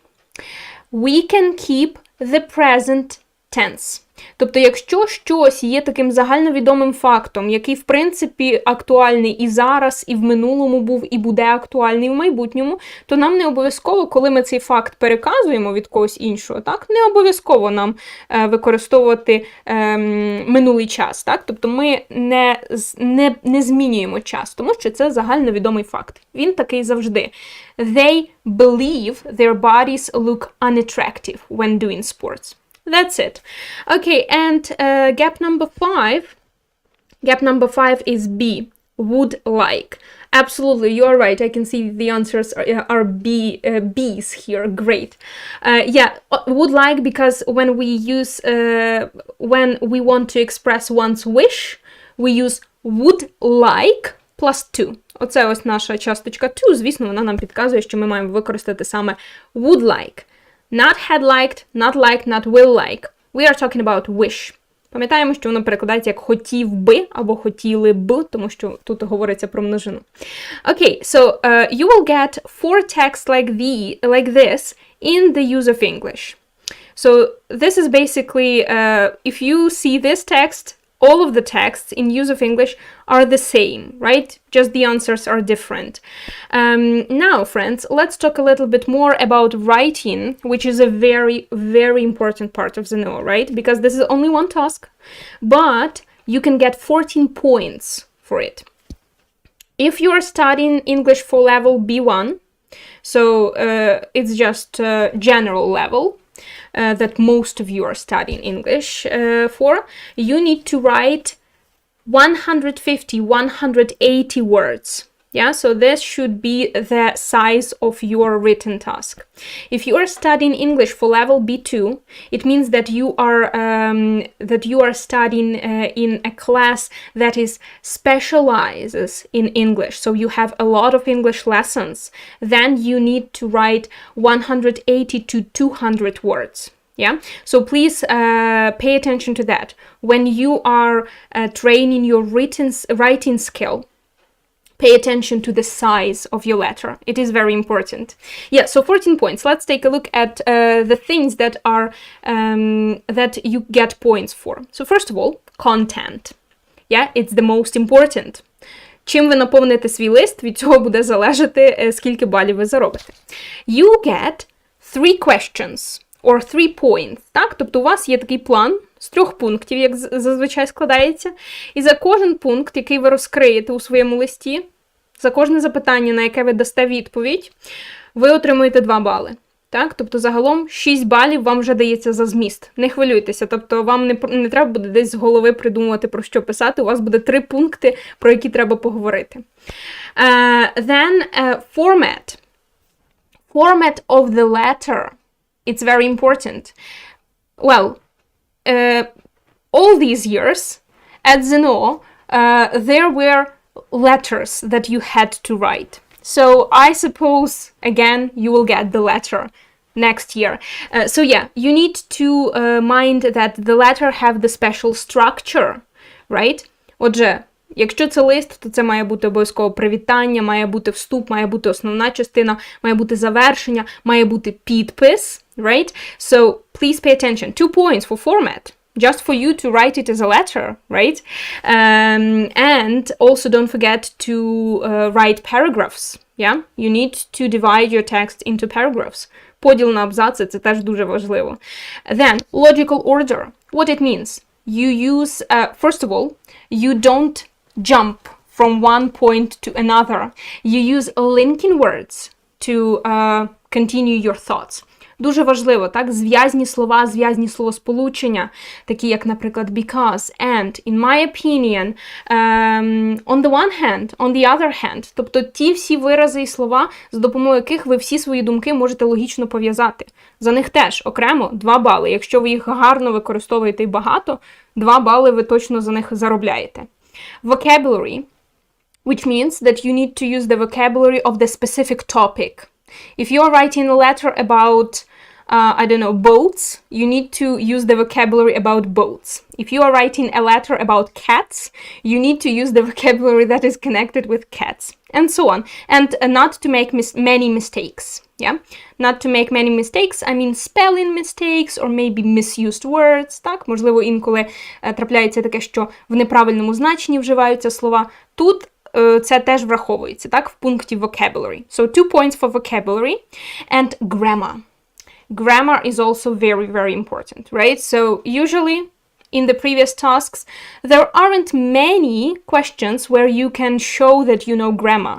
[SPEAKER 1] we can keep the present tense. Тобто, якщо щось є таким загальновідомим фактом, який, в принципі, актуальний і зараз, і в минулому був, і буде актуальний в майбутньому, то нам не обов'язково, коли ми цей факт переказуємо від когось іншого, так, не обов'язково нам використовувати минулий час, так? Тобто ми не змінюємо час, тому що це загальновідомий факт. Він такий завжди. They believe their bodies look unattractive when doing sports. That's it. Okay, and gap number 5. Gap number 5 is B. Would like. Absolutely, you're right. I can see the answers are B's here. Great. Yeah, would like, because when we use, when we want to express one's wish, we use would like plus to. Оце ось наша часточка to, звісно, вона нам підказує, що ми маємо використати саме would like. Not had liked, not will like. We are talking about wish. Пам'ятаємо, що воно перекладається як хотів би або хотіли б, тому що тут говориться про множину. Okay, so you will get 4 texts like this in the use of English. So this is basically, if you see this text, all of the texts in use of English are the same, right? Just the answers are different. Now, friends, let's talk a little bit more about writing, which is a very, very important part of ZNO, right? Because this is only one task, but you can get 14 points for it. If you are studying English for level B1, so it's just general level, that most of you are studying English for, you need to write 150, 180 words. Yeah, so this should be the size of your written task. If you are studying English for level B2, it means that you are studying in a class that is specializes in English. So you have a lot of English lessons. Then you need to write 180 to 200 words. Yeah, so please pay attention to that. When you are training your writing skill, pay attention to the size of your letter. It is very important. Yeah, so 14 points. Let's take a look at the things that are that you get points for. So first of all, content. Yeah, it's the most important. Чим ви наповните свій лист, від цього буде залежати, скільки балів ви заробите. You get 3 questions or 3 points. Так? Тобто у вас є такий план з 3 пунктів, як зазвичай складається. І за кожен пункт, який ви розкриєте у своєму листі, за кожне запитання, на яке ви дасте відповідь, ви отримуєте 2 бали. Так? Тобто загалом 6 балів вам вже дається за зміст. Не хвилюйтеся, тобто вам не треба буде десь з голови придумувати, про що писати. У вас буде 3 пункти, про які треба поговорити. Then format. Format of the letter. It's very important. Well, all these years at ZNO, there were letters that you had to write. So I suppose, again, you will get the letter next year. So yeah, you need to mind that the letter have the special structure, right? Отже, якщо це лист, то це має бути обов'язково привітання, має бути вступ, має бути основна частина, має бути завершення, має бути підпис, right? So please pay attention. 2 points for format. Just for you to write it as a letter, right? And also don't forget to write paragraphs, yeah? You need to divide your text into paragraphs. Поділ на абзаци – це теж дуже важливо. Then, logical order. What it means? You use, first of all, you don't jump from one point to another. You use linking words to continue your thoughts. Дуже важливо, так, зв'язні слова, зв'язні словосполучення, такі як, наприклад, because, and, in my opinion, on the one hand, on the other hand. Тобто ті всі вирази і слова, з допомогою яких ви всі свої думки можете логічно пов'язати. За них теж окремо 2 бали. Якщо ви їх гарно використовуєте і багато, 2 бали ви точно за них заробляєте. Vocabulary, which means that you need to use the vocabulary of the specific topic. If you are writing a letter about, I don't know, boats, you need to use the vocabulary about boats. If you are writing a letter about cats, you need to use the vocabulary that is connected with cats, and so on. And not to make many mistakes, yeah? Not to make many mistakes, I mean spelling mistakes or maybe misused words, так? Можливо, інколи трапляється таке, що в неправильному значенні вживаються слова. Тут це теж враховується, так, в пункті vocabulary. So 2 points for vocabulary and grammar. Grammar is also very, very important, right? So usually in the previous tasks, there aren't many questions where you can show that you know grammar,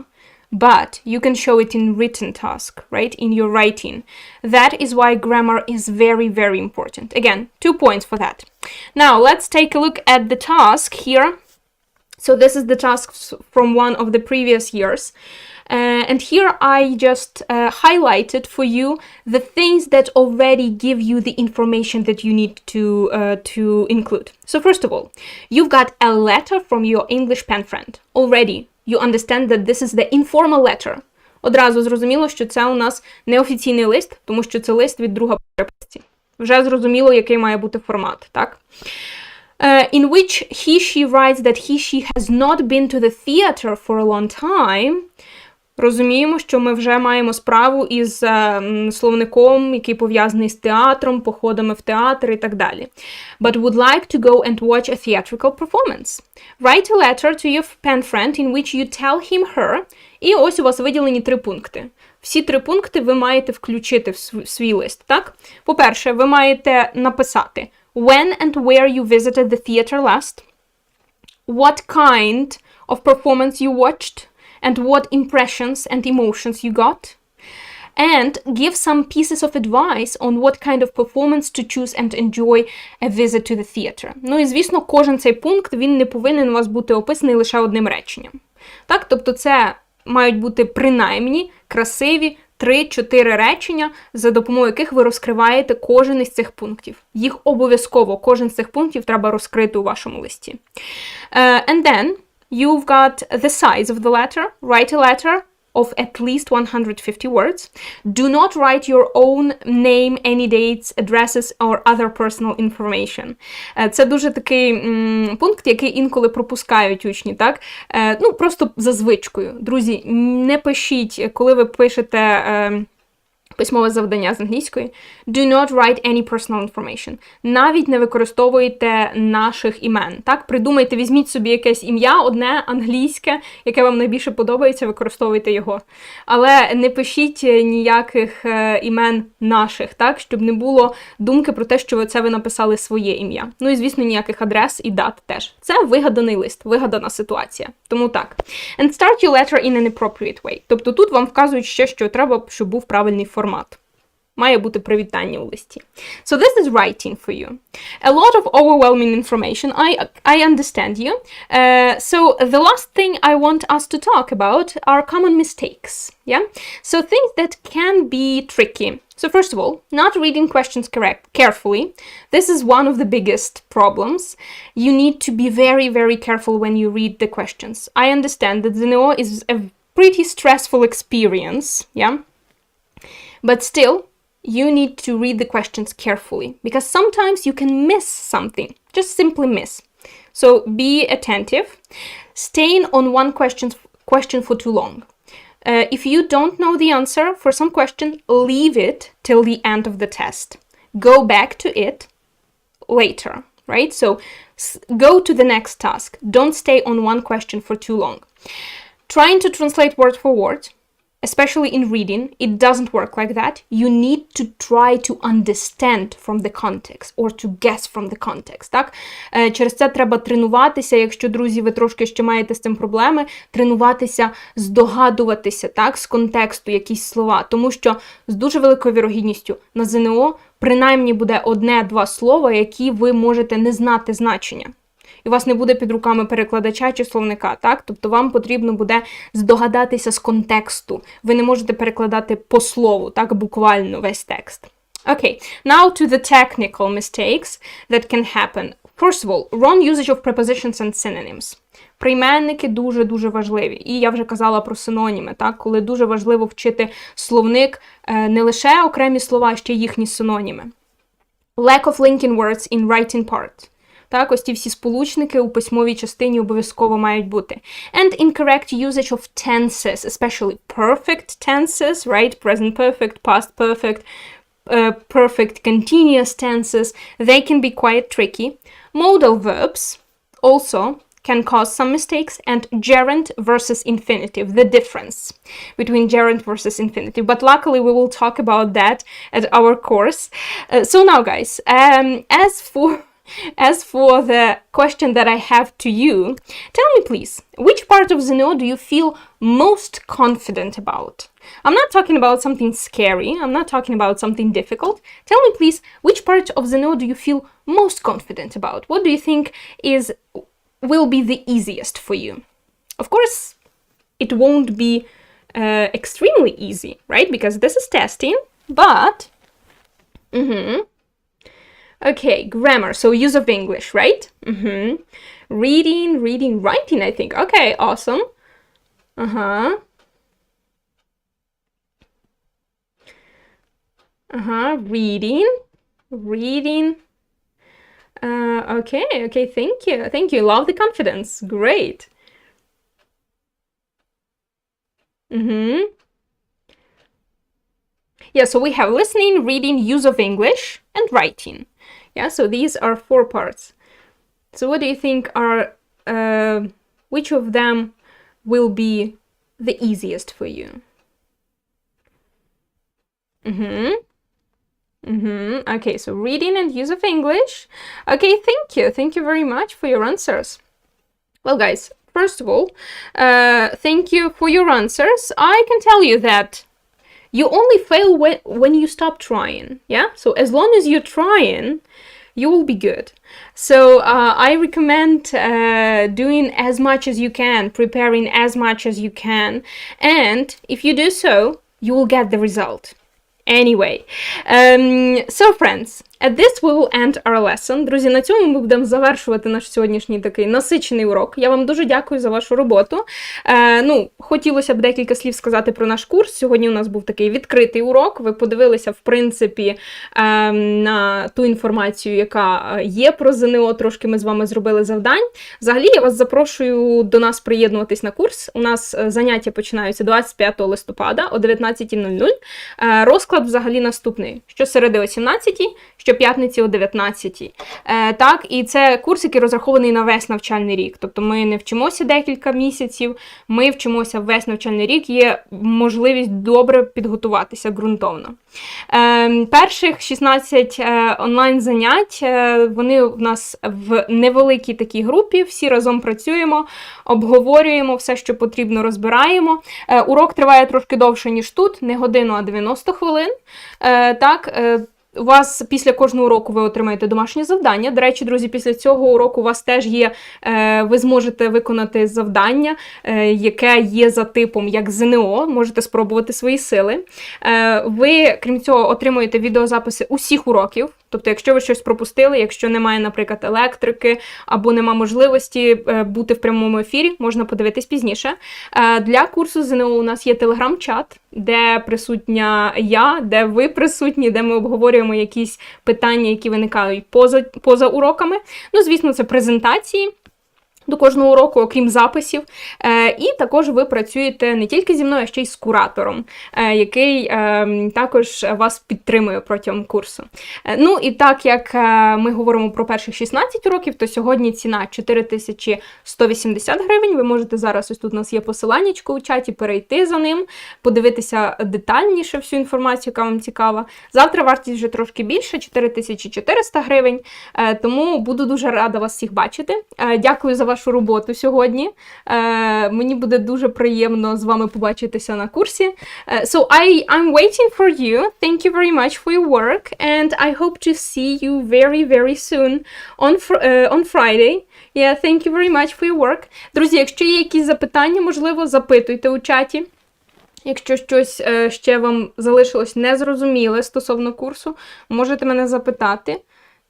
[SPEAKER 1] but you can show it in written task, right? In your writing. That is why grammar is very, very important. Again, 2 points for that. Now let's take a look at the task here. So this is the task from one of the previous years. And here I just highlighted for you the things that already give you the information that you need to include. So first of all, you've got a letter from your English pen friend. Already you understand that this is the informal letter. Одразу зрозуміло, що це у нас неофіційний лист, тому що це лист від друга по переписці. Вже зрозуміло, який має бути формат, так? In which he/she writes that he/she has not been to the theater for a long time. Розуміємо, що ми вже маємо справу із словником, який пов'язаний з театром, походами в театр і так далі. But would like to go and watch a theatrical performance. Write a letter to your pen friend in which you tell him/her. І ось у вас виділені 3 пункти. Всі 3 пункти ви маєте включити в свій лист, так? По-перше, ви маєте написати when and where you visited the theater last, what kind of performance you watched, and what impressions and emotions you got, and give some pieces of advice on what kind of performance to choose and enjoy a visit to the theater. Ну і, звісно, кожен цей пункт, він не повинен у вас бути описаний лише одним реченням. Так, тобто це мають бути принаймні красиві 3-4 речення, за допомогою яких ви розкриваєте кожен із цих пунктів. Їх обов'язково, кожен з цих пунктів треба розкрити у вашому листі. And then you've got the size of the letter. Write a letter of at least 150 words. Do not write your own name, any dates, addresses or other personal information. Це дуже такий пункт, який інколи пропускають учні, так? Ну, просто за звичкою. Друзі, не пишіть, коли ви пишете письмове завдання з англійської. Do not write any personal information. Навіть не використовуйте наших імен. Так, придумайте, візьміть собі якесь ім'я, одне англійське, яке вам найбільше подобається, використовуйте його. Але не пишіть ніяких імен наших, так, щоб не було думки про те, що ви написали своє ім'я. Ну і, звісно, ніяких адрес і дат теж. Це вигаданий лист, вигадана ситуація. Тому так. And start your letter in an appropriate way. Тобто тут вам вказують ще, що треба, щоб був правильний формат. Має бути привітання у листі. So this is writing for you. A lot of overwhelming information. I understand you. So the last thing I want us to talk about are common mistakes. Yeah? So things that can be tricky. So first of all, not reading questions carefully. This is one of the biggest problems. You need to be very, very careful when you read the questions. I understand that ZNO is a pretty stressful experience. Yeah? But still, you need to read the questions carefully because sometimes you can miss something, just simply miss. So be attentive. Staying on one question for too long. If you don't know the answer for some question, leave it till the end of the test. Go back to it later, right? So go to the next task. Don't stay on one question for too long. Trying to translate word for word, especially in reading, it doesn't work like that. You need to try to understand from the context or to guess from the context, так? Через це треба тренуватися, якщо, друзі, ви трошки ще маєте з цим проблеми, тренуватися, здогадуватися, так, з контексту якісь слова, тому що з дуже великою вірогідністю на ЗНО принаймні буде одне-два слова, які ви можете не знати значення. І у вас не буде під руками перекладача чи словника, так? Тобто вам потрібно буде здогадатися з контексту. Ви не можете перекладати по слову, так, буквально весь текст. Okay, now to the technical mistakes that can happen. First of all, wrong usage of prepositions and synonyms. Прийменники дуже-дуже важливі. І я вже казала про синоніми, так? Коли дуже важливо вчити словник, не лише окремі слова, а ще їхні синоніми. Lack of linking words in writing part. Так, ось ті всі сполучники у письмовій частині обов'язково мають бути. And incorrect usage of tenses, especially perfect tenses, right? Present perfect, past perfect, perfect continuous tenses. They can be quite tricky. Modal verbs also can cause some mistakes, and gerund versus infinitive, the difference between gerund versus infinitive. But luckily we will talk about that at our course. So now guys, as for the question that I have to you, tell me please, which part of ZNO do you feel most confident about? I'm not talking about something scary, I'm not talking about something difficult. Tell me please, which part of ZNO do you feel most confident about? What do you think will be the easiest for you? Of course, it won't be extremely easy, right? Because this is testing, but... Okay, grammar, so use of English, right? Reading, writing, I think. Okay, awesome. Reading. Okay, thank you. Love the confidence. Great. Yeah, so we have listening, reading, use of English, and writing. Yeah, so these are 4 parts. So what do you think are, which of them will be the easiest for you? Okay, so reading and use of English. Okay, thank you very much for your answers. Well guys, first of all, thank you for your answers. I can tell you that you only fail when you stop trying, yeah? So as long as you're trying, you will be good. So I recommend doing as much as you can, preparing as much as you can, and if you do so, you will get the result. Anyway, so friends, at this we will end our lesson. Друзі, на цьому ми будемо завершувати наш сьогоднішній такий насичений урок. Я вам дуже дякую за вашу роботу. Хотілося б декілька слів сказати про наш курс. Сьогодні у нас був такий відкритий урок. Ви подивилися, в принципі, на ту інформацію, яка є про ЗНО. Трошки ми з вами зробили завдань. Взагалі, я вас запрошую до нас приєднуватись на курс. У нас заняття починаються 25 листопада о 19:00. Розклад взагалі наступний. Щосереди о 17:00, щоп'ятниці о 19:00. Так, і це курс, який розрахований на весь навчальний рік. Тобто ми не вчимося декілька місяців, ми вчимося весь навчальний рік, є можливість добре підготуватися ґрунтовно. Перших 16 онлайн-занять, вони у нас в невеликій такій групі, всі разом працюємо, обговорюємо все, що потрібно, розбираємо. Урок триває трошки довше, ніж тут, не годину, а 90 хвилин. хвилин. У вас після кожного уроку ви отримаєте домашнє завдання. До речі, друзі, після цього уроку у вас теж є, ви зможете виконати завдання, яке є за типом як ЗНО, можете спробувати свої сили. Ви, крім цього, отримуєте відеозаписи усіх уроків. Тобто, якщо ви щось пропустили, якщо немає, наприклад, електрики, або нема можливості бути в прямому ефірі, можна подивитись пізніше. Для курсу ЗНО у нас є телеграм-чат, де присутня я, де ви присутні, де ми обговорюємо якісь питання, які виникають поза уроками. Ну, звісно, це презентації до кожного уроку, окрім записів. І також ви працюєте не тільки зі мною, а ще й з куратором, який також вас підтримує протягом курсу. Ну і так як ми говоримо про перших 16 уроків, то сьогодні ціна 4180 гривень. Ви можете зараз, ось тут у нас є посиланнячко у чаті, перейти за ним, подивитися детальніше всю інформацію, яка вам цікава. Завтра вартість вже трошки більше, 4400 гривень, тому буду дуже рада вас всіх бачити. Дякую за вашу роботу сьогодні. Мені буде дуже приємно з вами побачитися на курсі. So I'm waiting for you. Thank you very much for your work and I hope to see you very, very soon on Friday. Yeah, thank you very much for your work. Друзі, якщо є якісь запитання, можливо, запитуйте у чаті. Якщо щось ще вам залишилось незрозуміле стосовно курсу, можете мене запитати.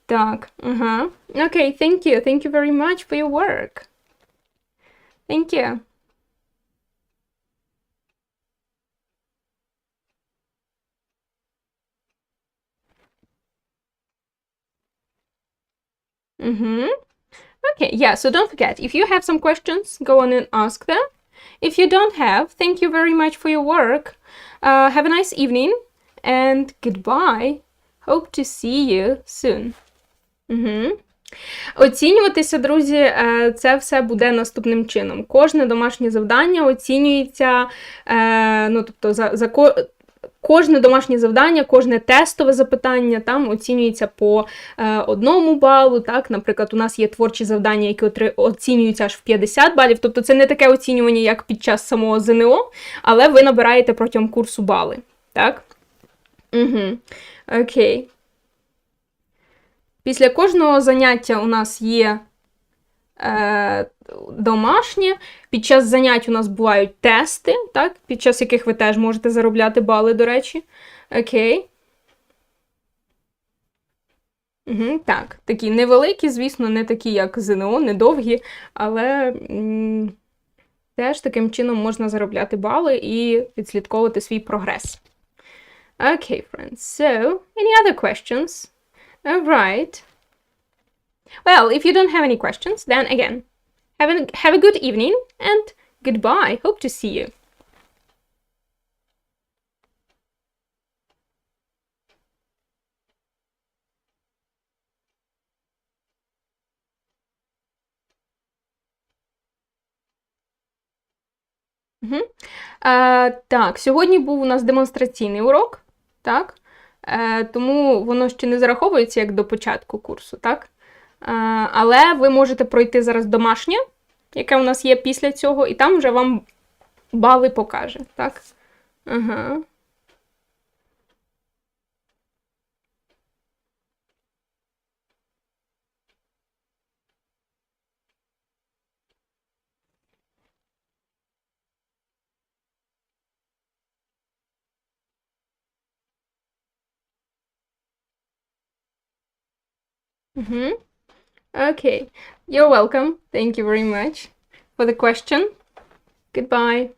[SPEAKER 1] Так, ага. Okay, thank you. Thank you very much for your work. Thank you. Okay, yeah, so don't forget, if you have some questions, go on and ask them. If you don't have, thank you very much for your work. Have a nice evening and goodbye. Hope to see you soon. Оцінюватися, друзі, це все буде наступним чином. Кожне домашнє завдання оцінюється, кожне домашнє завдання, кожне тестове запитання там оцінюється по 1 балу. Так? Наприклад, у нас є творчі завдання, які оцінюються аж в 50 балів. Тобто це не таке оцінювання, як під час самого ЗНО, але ви набираєте протягом курсу бали. Так? Окей. Після кожного заняття у нас є домашнє. Під час занять у нас бувають тести, так? Під час яких ви теж можете заробляти бали, до речі. Окей. Так, такі невеликі, звісно, не такі, як ЗНО, не довгі, але теж таким чином можна заробляти бали і відслідковувати свій прогрес. Okay, friends. So, any other questions? All right. Well, if you don't have any questions, then again, have a good evening and goodbye. Hope to see you. Так, сьогодні був у нас демонстраційний урок, так? Тому воно ще не зараховується як до початку курсу, так? Але ви можете пройти зараз домашнє, яке у нас є після цього, і там вже вам бали покаже, так? Ага. Okay, you're welcome. Thank you very much for the question. Goodbye.